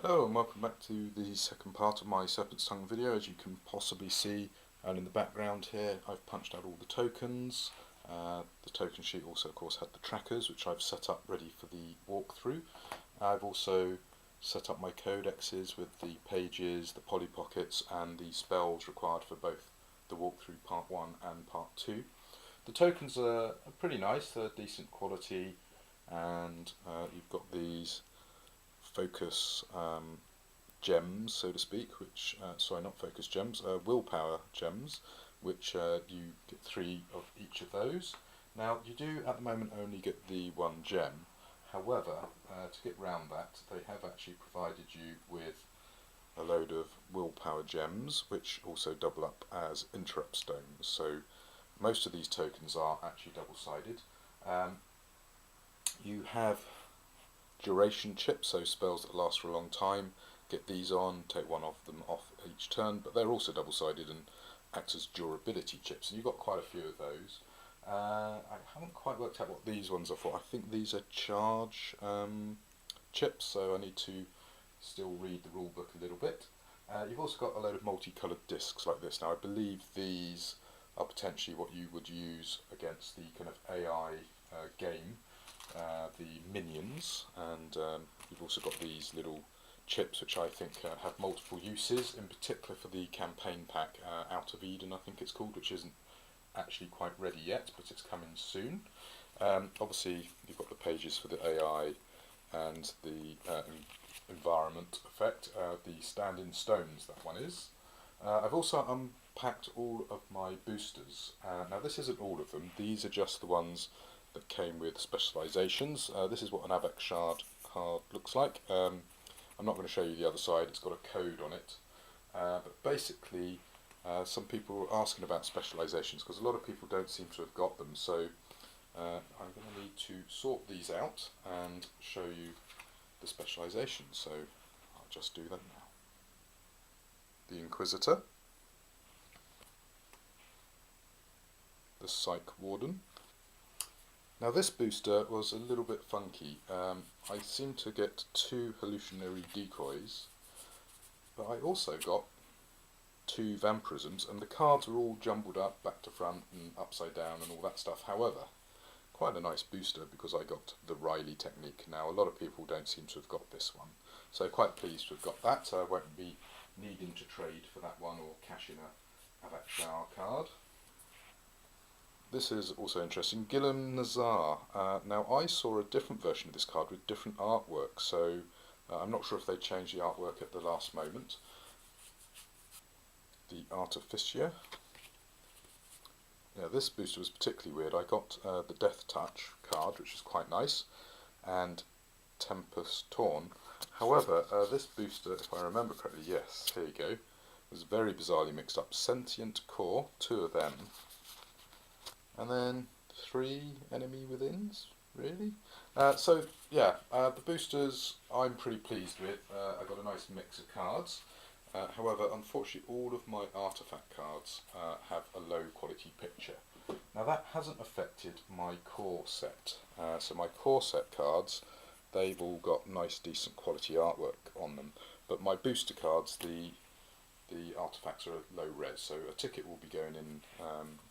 Hello and welcome back to the second part of my Serpents tongue video. As you can possibly see, and in the background here I've punched out all the tokens. The token sheet also of course had the trackers which I've set up ready for the walkthrough. I've also set up my codexes with the pages, the poly pockets and the spells required for both the walkthrough part 1 and part 2. The tokens are pretty nice, they're decent quality, and you've got these focus gems, so to speak, which, sorry, not focus gems, willpower gems, which you get 3 of each of those. Now, you do at the moment only get the 1 gem. However, to get round that, they have actually provided you with a load of willpower gems, which also double up as interrupt stones. So most of these tokens are actually double-sided. You have duration chips, so spells that last for a long time. Get these on, take one of them off each turn, but they're also double-sided and act as durability chips, and you've got quite a few of those. I haven't quite worked out what these ones are for. I think these are charge chips, so I need to still read the rule book a little bit. You've also got a load of multicoloured discs like this. Now I believe these are potentially what you would use against the kind of AI game, the minions, and you've also got these little chips which I think have multiple uses, in particular for the campaign pack, Out of Eden I think it's called, which isn't actually quite ready yet, but it's coming soon. Obviously you've got the pages for the AI and the environment effect, the stand-in stones, that one is. I've also unpacked all of my boosters. Now this isn't all of them, these are just the ones that came with specializations. This is what an Avex Shard card looks like. I'm not going to show you the other side, it's got a code on it. But basically, some people are asking about specializations because a lot of people don't seem to have got them. So I'm going to need to sort these out and show you the specializations. So I'll just do that now. The Inquisitor, the Psych Warden. Now this booster was a little bit funky. I seem to get 2 hallucinatory decoys, but I also got 2 vampirisms, and the cards are all jumbled up back to front and upside down and all that stuff. However, quite a nice booster because I got the Riley technique. Now a lot of people don't seem to have got this one, so quite pleased to have got that. I won't be needing to trade for that one or cash in a Avakshar card. This is also interesting, Gillam Nazar. Now I saw a different version of this card with different artwork, so I'm not sure if they changed the artwork at the last moment. The Artificer. Yeah, this booster was particularly weird. I got the Death Touch card, which is quite nice, and Tempest Torn. However, this booster, if I remember correctly, yes, here you go, was very bizarrely mixed up. Sentient Core, 2 of them. And then 3 enemy withins, really? So yeah, the boosters I'm pretty pleased with. I got a nice mix of cards. However, unfortunately all of my artifact cards have a low quality picture. Now that hasn't affected my core set. So my core set cards, they've all got nice decent quality artwork on them. But my booster cards, the artifacts are low res, so a ticket will be going in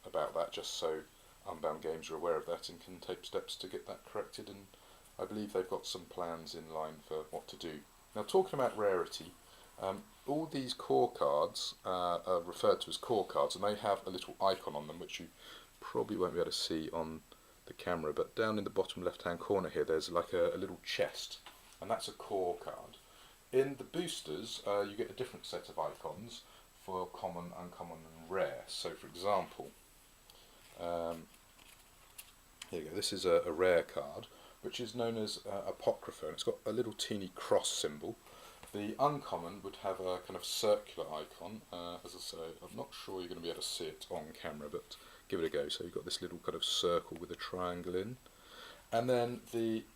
about that, just so Unbound Games are aware of that and can take steps to get that corrected, and I believe they've got some plans in line for what to do. Now talking about rarity, all these core cards are referred to as core cards, and they have a little icon on them which you probably won't be able to see on the camera, but down in the bottom left hand corner here there's like a little chest, and that's a core card. In the boosters you get a different set of icons for common, uncommon and rare. So for example, here you go, this is a rare card which is known as Apocrypha, and it's got a little teeny cross symbol. The uncommon would have a kind of circular icon. As I say, I'm not sure you're going to be able to see it on camera, but give it a go. So you've got this little kind of circle with a triangle in, and then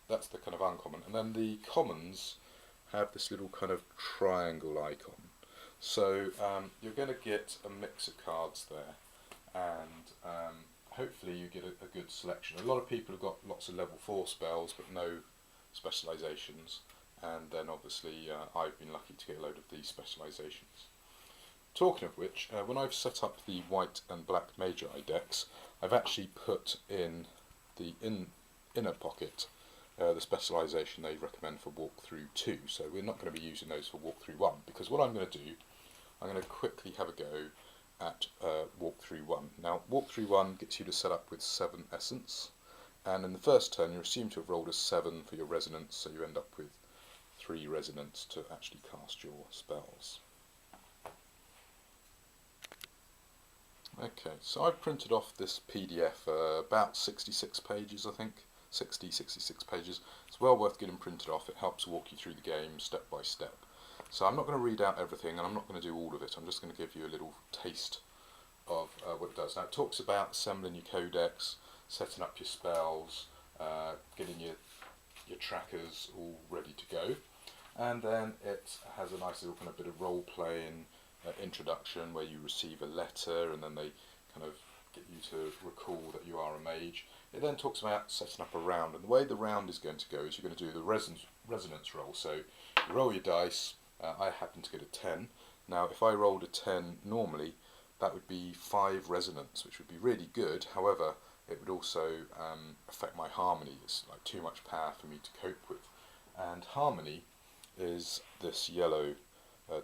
that's the kind of uncommon, and then the commons have this little kind of triangle icon. So you're going to get a mix of cards there, and hopefully you get a good selection. A lot of people have got lots of level 4 spells but no specializations. and then obviously I've been lucky to get a load of these specialisations. Talking of which, when I've set up the white and black Magi decks, I've actually put in the inner pocket the specialisation they recommend for walkthrough 2, so we're not going to be using those for walkthrough 1, because what I'm going to do, I'm going to quickly have a go at walkthrough 1. Now walkthrough 1 gets you to set up with 7 essence, and in the first turn you're assumed to have rolled a 7 for your resonance, so you end up with 3 resonance to actually cast your spells. Okay, so I've printed off this PDF, about 66 pages I think, 66 pages. It's well worth getting printed off, it helps walk you through the game step by step. So I'm not going to read out everything, and I'm not going to do all of it, I'm just going to give you a little taste of what it does. Now it talks about assembling your codex, setting up your spells, getting your trackers all ready to go, and then it has a nice little kind of bit of role playing introduction where you receive a letter and then they kind of get you to recall that you are a mage. It then talks about setting up a round, and the way the round is going to go is you're going to do the resonance roll. So you roll your dice. I happen to get a 10. Now if I rolled a 10 normally, that would be 5 resonance, which would be really good. However, it would also affect my harmony. It's like too much power for me to cope with. And harmony is this yellow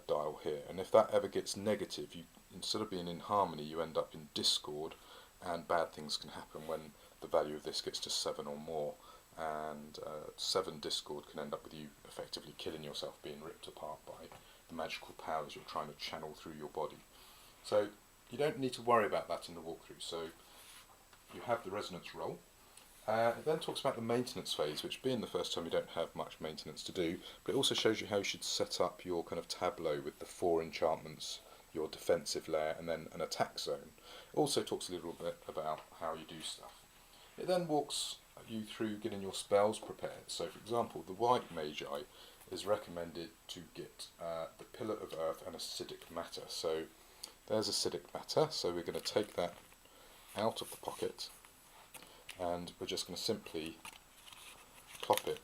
dial here, and if that ever gets negative, you, instead of being in harmony, you end up in discord, and bad things can happen when the value of this gets to 7 or more, and 7 discord can end up with you effectively killing yourself, being ripped apart by the magical powers you're trying to channel through your body. So you don't need to worry about that in the walkthrough. So you have the resonance roll. It then talks about the maintenance phase, which being the first time you don't have much maintenance to do, but it also shows you how you should set up your kind of tableau with the 4 enchantments, your defensive layer, and then an attack zone. It also talks a little bit about how you do stuff. It then walks you through getting your spells prepared. So for example, the white Magi is recommended to get the Pillar of Earth and acidic matter. So there's acidic matter, so we're going to take that out of the pocket, and we're just going to simply plop it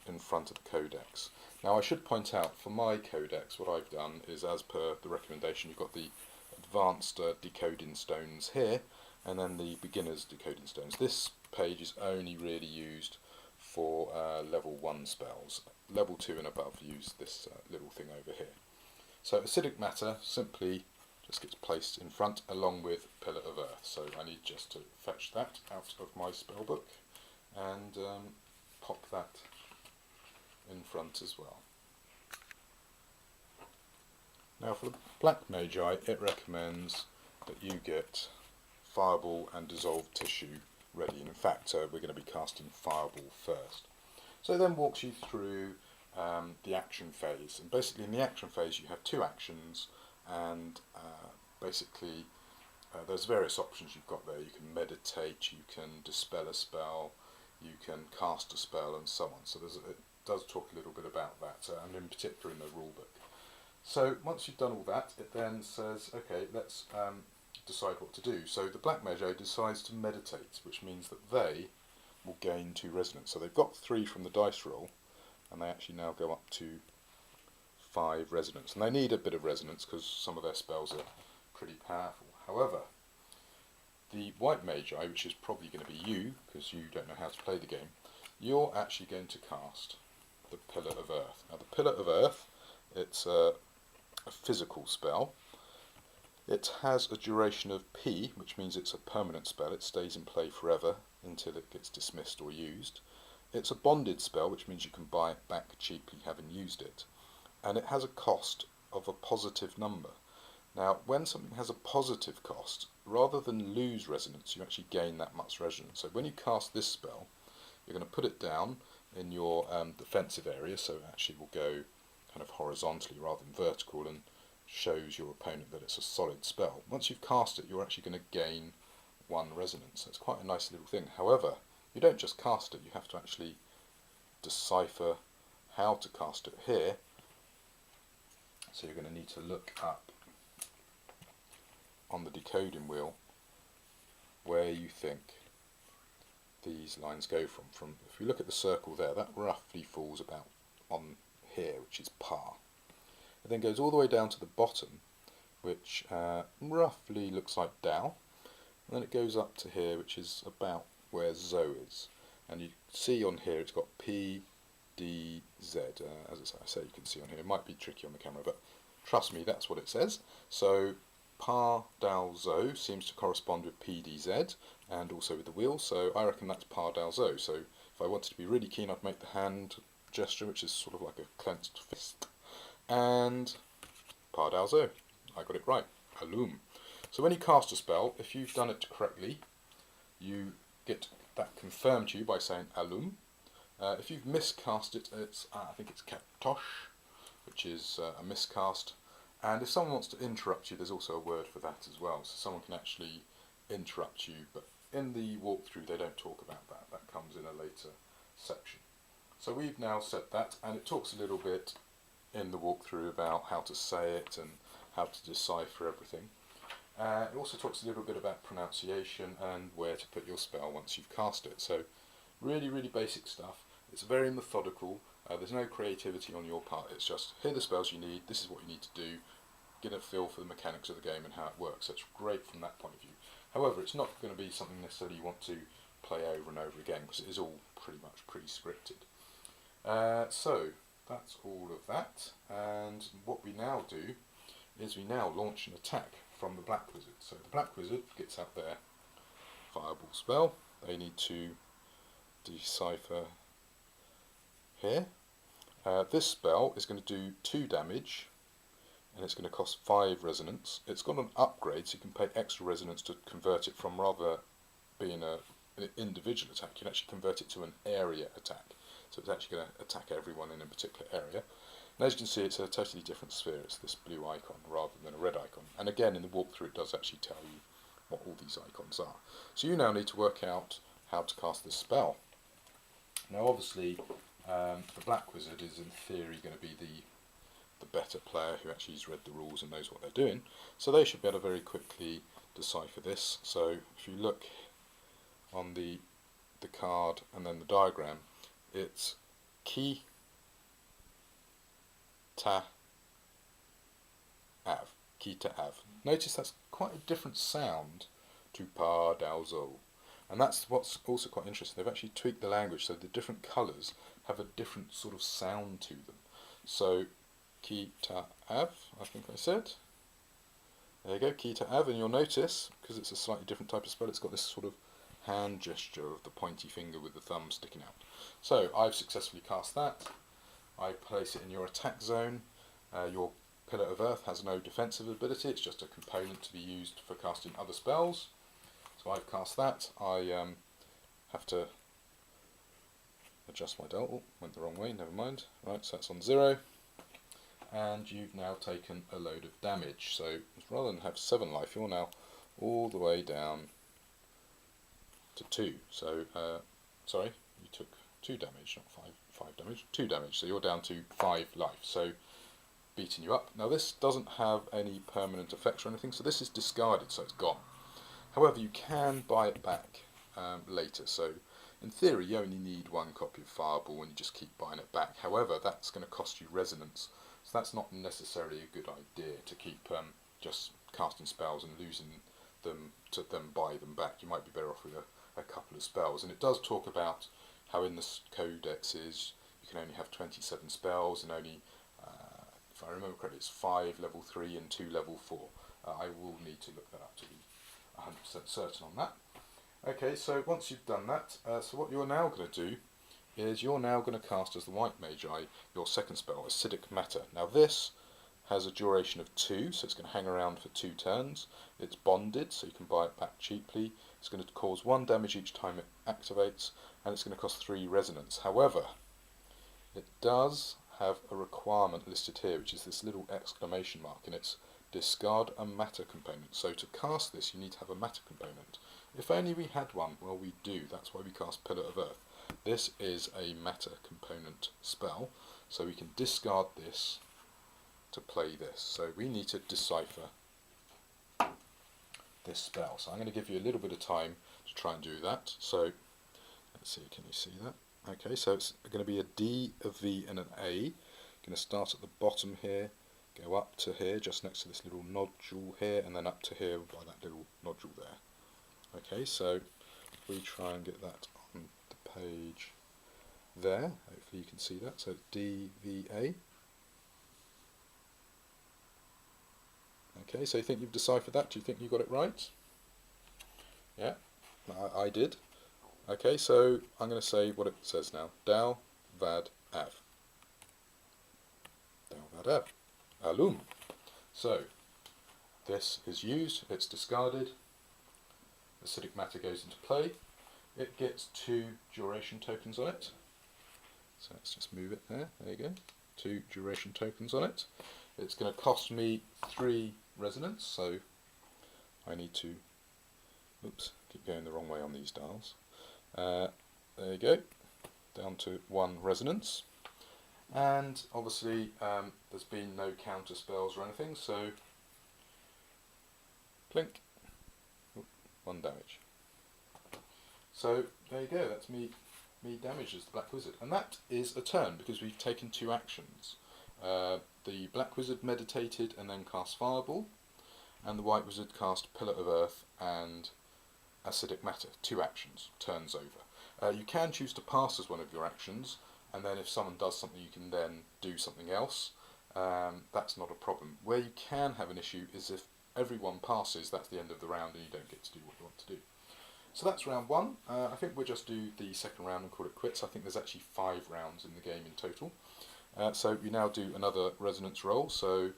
in front of the codex. Now I should point out, for my codex, what I've done is, as per the recommendation, you've got the advanced decoding stones here, and then the beginners decoding stones. This page is only really used for level 1 spells. Level 2 and above use this little thing over here. So acidic matter simply just gets placed in front along with Pillar of Earth. So I need just to fetch that out of my spellbook and pop that in front as well. Now for the black Magi, it recommends that you get Fireball and Dissolved Tissue ready. In fact, we're going to be casting Fireball first. So it then walks you through the action phase, and basically in the action phase you have 2 actions, and basically there's various options you've got there. You can meditate, you can dispel a spell, you can cast a spell, and so on. So it does talk a little bit about that, and in particular in the rulebook. So once you've done all that, it then says, okay, let's decide what to do. So the black Magi decides to meditate, which means that they will gain 2 resonance. So they've got 3 from the dice roll, and they actually now go up to 5 resonance. And they need a bit of resonance because some of their spells are pretty powerful. However, the white Magi, which is probably going to be you, because you don't know how to play the game, you're actually going to cast the Pillar of Earth. Now the Pillar of Earth, it's a physical spell. It has a duration of P, which means it's a permanent spell. It stays in play forever until it gets dismissed or used. It's a bonded spell, which means you can buy it back cheaply having used it. And it has a cost of a positive number. Now, when something has a positive cost, rather than lose resonance, you actually gain that much resonance. So when you cast this spell, you're going to put it down in your defensive area, so it actually will go kind of horizontally rather than vertical, and shows your opponent that it's a solid spell. Once you've cast it, you're actually going to gain 1 resonance. So it's quite a nice little thing. However, you don't just cast it, you have to actually decipher how to cast it here. So you're going to need to look up on the decoding wheel where you think these lines go from. If you look at the circle there, that roughly falls about on here, which is par. It then goes all the way down to the bottom, which roughly looks like Dao, and then it goes up to here, which is about where Zo is. And you see on here it's got P, D, Z. As I say, you can see on here. It might be tricky on the camera, but trust me, that's what it says. So Par Dao Zo seems to correspond with P, D, Z, and also with the wheel. So I reckon that's Par Dao Zo. So if I wanted to be really keen, I'd make the hand gesture, which is sort of like a clenched fist, and Par Dao Zo. I got it right. Alum. So when you cast a spell, if you've done it correctly, you get that confirmed to you by saying Alum. If you've miscast it, it's I think it's Kaptosh, which is a miscast. And if someone wants to interrupt you, there's also a word for that as well. So someone can actually interrupt you, but in the walkthrough they don't talk about that. That comes in a later section. So we've now said that, and it talks a little bit in the walkthrough about how to say it and how to decipher everything. It also talks a little bit about pronunciation and where to put your spell once you've cast it. So really, really basic stuff. It's very methodical. There's no creativity on your part. It's just, here are the spells you need, this is what you need to do, get a feel for the mechanics of the game and how it works. So it's great from that point of view. However, it's not going to be something necessarily you want to play over and over again, because it is all pretty much pre-scripted. So that's all of that, and what we now do is we now launch an attack from the Black Wizard. So the Black Wizard gets out their fireball spell. They need to decipher here. This spell is going to do 2 damage, and it's going to cost 5 resonance. It's got an upgrade, so you can pay extra resonance to convert it from rather being an individual attack. You can actually convert it to an area attack. So it's actually going to attack everyone in a particular area. And as you can see, it's a totally different sphere. It's this blue icon rather than a red icon. And again, in the walkthrough, it does actually tell you what all these icons are. So you now need to work out how to cast this spell. Now, obviously, the Black Wizard is in theory going to be the better player who actually has read the rules and knows what they're doing. So they should be able to very quickly decipher this. So if you look on the card and then the diagram, it's Ki Ta Av. Ki Ta Av. Notice that's quite a different sound to Par Dao Zo. And that's what's also quite interesting. They've actually tweaked the language so the different colours have a different sort of sound to them. So Ki Ta Av, I think I said. There you go, Ki Ta Av, and you'll notice, because it's a slightly different type of spell, it's got this sort of hand gesture of the pointy finger with the thumb sticking out. So I've successfully cast that. I place it in your attack zone. Your Pillar of Earth has no defensive ability, it's just a component to be used for casting other spells. So I've cast that. I have to adjust my dial. Oh, went the wrong way, never mind. Right, so that's on 0. And you've now taken a load of damage. So rather than have 7 life, you're now all the way down to 2. So, sorry, you took 2 damage, not 5 damage, 2 damage. So you're down to 5 life. So beating you up. Now this doesn't have any permanent effects or anything, so this is discarded, so it's gone. However, you can buy it back later. So in theory, you only need 1 copy of Fireball and you just keep buying it back. However, that's going to cost you resonance. So that's not necessarily a good idea to keep just casting spells and losing them to then buy them back. You might be better off with a couple of spells. And it does talk about how in the codexes you can only have 27 spells and only, if I remember correctly, it's 5 level 3 and 2 level 4. I will need to look that up to be 100% certain on that. Okay, so once you've done that, so what you're now going to do is you're now going to cast as the White Magi your second spell, Acidic Matter. Now this has a duration of 2, so it's going to hang around for 2 turns. It's bonded, so you can buy it back cheaply. It's going to cause 1 damage each time it activates, and it's going to cost 3 resonance. However, it does have a requirement listed here, which is this little exclamation mark, and it's discard a matter component. So to cast this, you need to have a matter component. If only we had one. Well, we do. That's why we cast Pillar of Earth. This is a matter component spell, so we can discard this to play this. So we need to decipher this spell. So I'm going to give you a little bit of time to try and do that. So let's see, can you see that? Okay, so it's going to be a D, a V and an A. going to start at the bottom here, go up to here, just next to this little nodule here, and then up to here by that little nodule there. Okay, so if we try and get that on the page there, hopefully you can see that, so DVA. Okay, so you think you've deciphered that? Do you think you got it right? Yeah, I did. Okay, so I'm going to say what it says now. Dal vad av. Dal vad av. Alum. So, this is used, it's discarded, acidic matter goes into play, it gets 2 duration tokens on it. So let's just move it there, there you go, 2 duration tokens on it. It's going to cost me 3 resonance, so I need to, oops, keep going the wrong way on these dials. There you go, down to 1 resonance. And obviously there's been no counter spells or anything, so plink, 1 damage. So there you go, that's me damaged as the Black Wizard. And that is a turn because we've taken 2 actions. The Black Wizard meditated and then cast Fireball, and the White Wizard cast Pillar of Earth and Acidic Matter. 2 actions, turns over. You can choose to pass as one of your actions, and then if someone does something you can then do something else. That's not a problem. Where you can have an issue is if everyone passes, that's the end of the round and you don't get to do what you want to do. So that's round 1. I think we'll just do the second round and call it quits. I think there's actually 5 rounds in the game in total. So we now do another resonance roll. So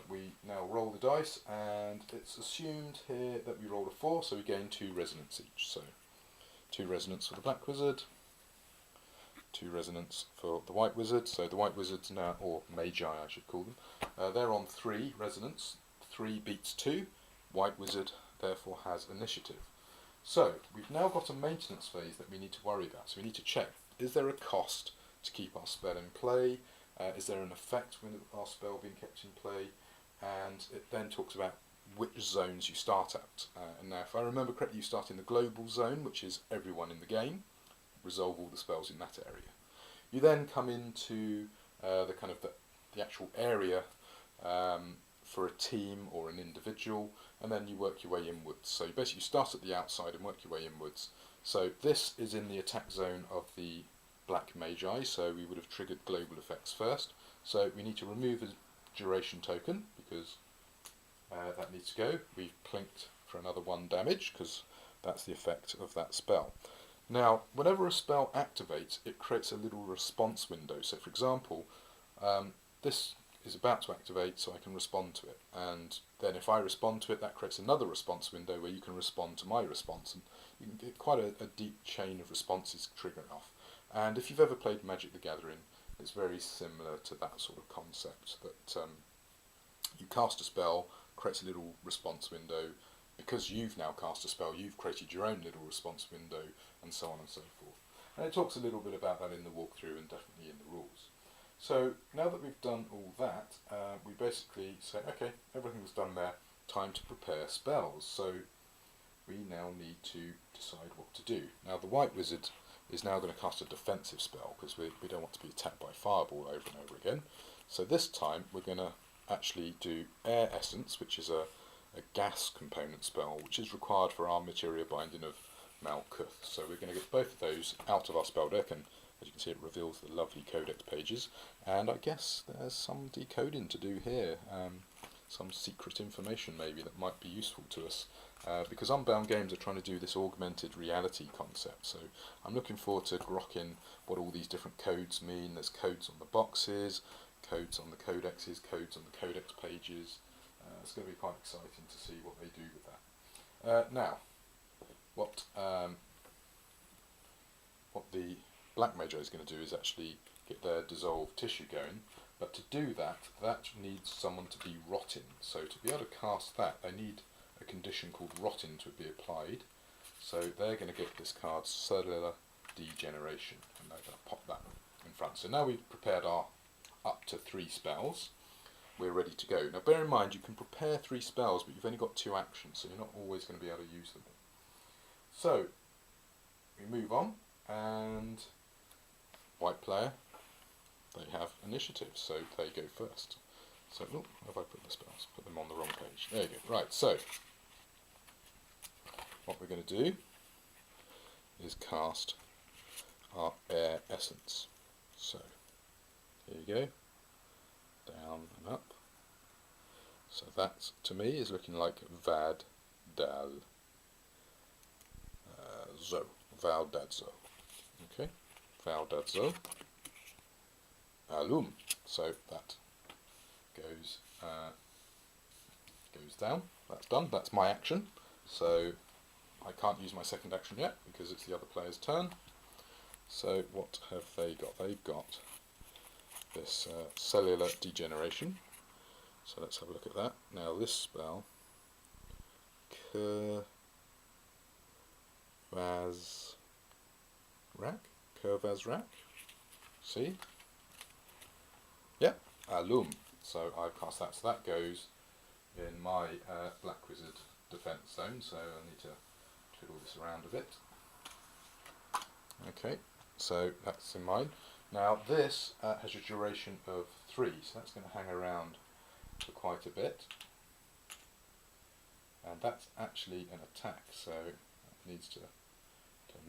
we now roll the dice, and it's assumed here that we roll a 4, so we gain 2 resonance each. So 2 resonance for the Black Wizard, 2 resonance for the White Wizard. So the White Wizards now, or Magi I should call them, they're on 3 resonance. 3 beats 2. White Wizard therefore has initiative. So we've now got a maintenance phase that we need to worry about. So we need to check, is there a cost to keep our spell in play? Is there an effect when our spell being kept in play? And it then talks about which zones you start at. And now if I remember correctly, you start in the global zone, which is everyone in the game. Resolve all the spells in that area. You then come into the actual area for a team or an individual, and then you work your way inwards. So you basically start at the outside and work your way inwards. So this is in the attack zone of the Black Magi, so we would have triggered global effects first. So we need to remove a duration token because that needs to go. We've plinked for another 1 damage because that's the effect of that spell. Now, whenever a spell activates, it creates a little response window. So for example, this is about to activate, so I can respond to it, and then if I respond to it, that creates another response window where you can respond to my response, and you can get quite a deep chain of responses triggering off. And if you've ever played Magic the Gathering, it's very similar to that sort of concept, that you cast a spell, creates a little response window. Because you've now cast a spell, you've created your own little response window, and so on and so forth. And it talks a little bit about that in the walkthrough and definitely in the rules. So now that we've done all that, we basically say, okay, everything's done there, time to prepare spells. So we now need to decide what to do. Now the White Wizard is now going to cast a defensive spell because we don't want to be attacked by Fireball over and over again. So this time we're going to actually do Air Essence, which is a gas component spell, which is required for our Materia Binding of Malkuth. So we're going to get both of those out of our spell deck, and as you can see it reveals the lovely codex pages, and I guess there's some decoding to do here, some secret information maybe that might be useful to us, because Unbound Games are trying to do this augmented reality concept, so I'm looking forward to grokking what all these different codes mean. There's codes on the boxes, codes on the codexes, codes on the codex pages. It's going to be quite exciting to see what they do with that. Now, what the Black Magi is going to do is actually get their dissolved tissue going, but to do that, that needs someone to be rotting. So to be able to cast that, they need a condition called rotting to be applied. So they're going to get this card Cellular Degeneration, and they're going to pop that in front. So now we've prepared our up to 3 spells. We're ready to go. Now bear in mind you can prepare 3 spells, but you've only got 2 actions, so you're not always going to be able to use them. So we move on, and White player, they have initiative, so they go first. So, oh, have I put the spells? Put them on the wrong page. There you go. Right, so what we're going to do is cast our air essence. So, here you go. Down and up. So that, to me, is looking like Vad Dal Zo. Val Dad Zo. Okay, Val Dad Zo. Alum. So that goes down. That's done. That's my action. So I can't use my second action yet because it's the other player's turn. So what have they got? They've got this cellular degeneration. So let's have a look at that. Now this spell, Kurvazrak, see? Yeah, Alum. So I've cast that. So that goes in my Black Wizard defense zone. So I need to twiddle this around a bit. Okay, so that's in mine. Now this has a duration of 3, so that's going to hang around for quite a bit. And that's actually an attack, so it needs to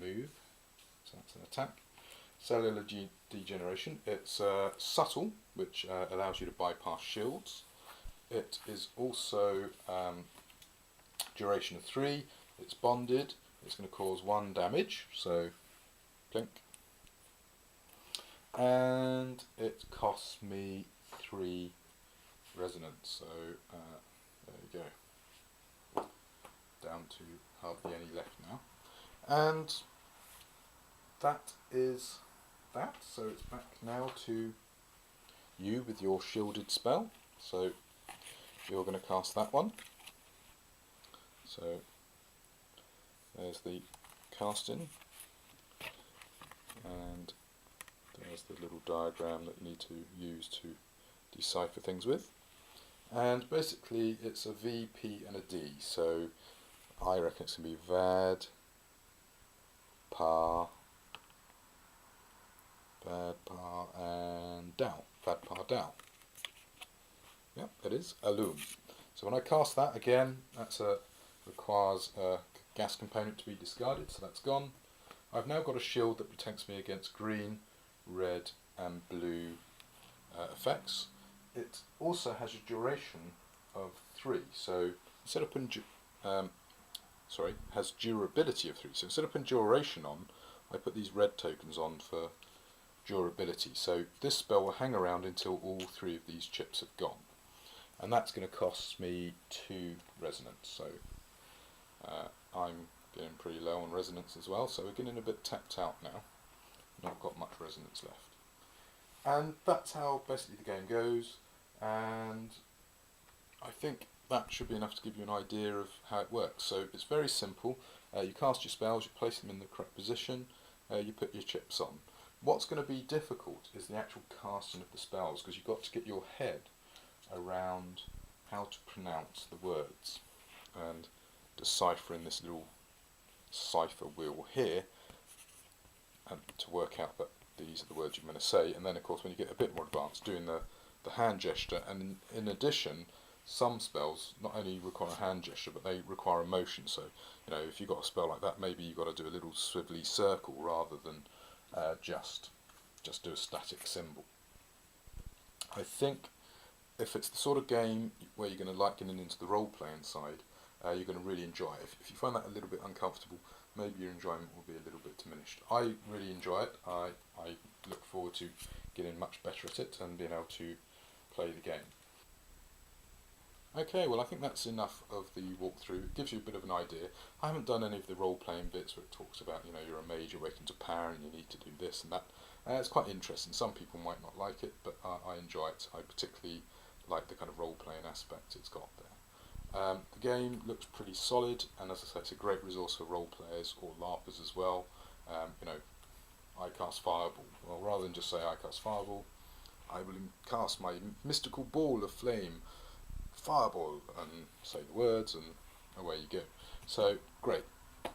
move. So that's an attack. Cellular degeneration. It's subtle, which allows you to bypass shields. It is also duration of 3. It's bonded. It's going to cause 1 damage. So, blink. And it costs me 3 resonance. So there you go. Down to hardly any left now. And that is that. So it's back now to you with your shielded spell. So you're going to cast that one. So there's the casting, and there's the little diagram that you need to use to decipher things with. And basically it's a V, P and a D. So I reckon it's going to be Vad, Pa, and Dal. Vad, Pa, Dal. Yep, it is Alum. So when I cast that again, that's requires a gas component to be discarded, so that's gone. I've now got a shield that protects me against green, red and blue effects. It also has a duration of 3, so instead of putting has durability of 3. So instead of putting duration on, I put these red tokens on for durability. So this spell will hang around until all 3 of these chips have gone, and that's going to cost me 2 resonance. So I'm getting pretty low on resonance as well, so we're getting a bit tapped out now. Not got much resonance left. And that's how basically the game goes, and I think that should be enough to give you an idea of how it works. So it's very simple. You cast your spells, you place them in the correct position, you put your chips on. What's going to be difficult is the actual casting of the spells, because you've got to get your head around how to pronounce the words and deciphering this little cipher wheel here, and to work out that these are the words you're going to say. And then of course when you get a bit more advanced, doing the hand gesture, and in addition some spells not only require a hand gesture but they require a motion. So you know, if you've got a spell like that, maybe you've got to do a little swivelly circle rather than just do a static symbol. I think if it's the sort of game where you're going to like getting into the role-playing side, you're going to really enjoy it. If you find that a little bit uncomfortable, maybe your enjoyment will be a little bit diminished. I really enjoy it. I look forward to getting much better at it and being able to play the game. Okay, well I think that's enough of the walkthrough. It gives you a bit of an idea. I haven't done any of the role-playing bits where it talks about, you know, you're a mage, you're awakened to power and you need to do this and that. It's quite interesting. Some people might not like it, but I enjoy it. I particularly like the kind of role-playing aspect it's got there. The game looks pretty solid, and as I say, it's a great resource for role players or LARPers as well. You know, I cast Fireball. Well, rather than just say I cast Fireball, I will cast my mystical ball of flame, Fireball, and say the words, and away you go. So, great.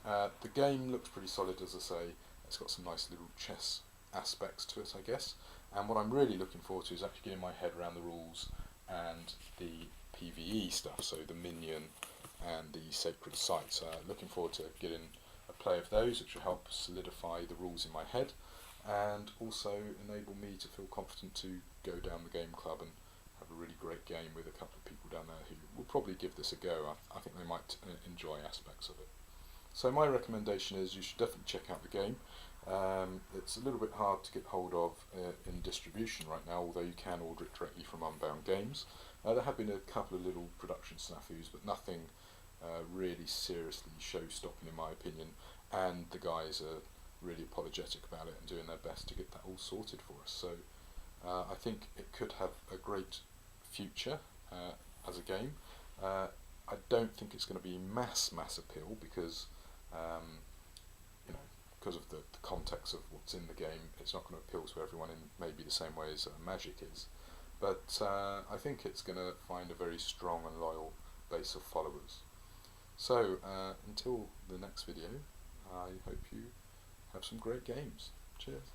The game looks pretty solid, as I say. It's got some nice little chess aspects to it, I guess. And what I'm really looking forward to is actually getting my head around the rules and the PvE stuff, so the minion and the sacred sites. Looking forward to getting a play of those, which will help solidify the rules in my head and also enable me to feel confident to go down the game club and have a really great game with a couple of people down there who will probably give this a go. I think they might enjoy aspects of it. So my recommendation is you should definitely check out the game. It's a little bit hard to get hold of in distribution right now, although you can order it directly from Unbound Games. There have been a couple of little production snafus, but nothing really seriously show-stopping in my opinion, and the guys are really apologetic about it and doing their best to get that all sorted for us. So I think it could have a great future as a game. I don't think it's going to be mass appeal because because of the context of what's in the game, it's not going to appeal to everyone in maybe the same way as Magic is. But I think it's going to find a very strong and loyal base of followers. So until the next video, I hope you have some great games. Cheers.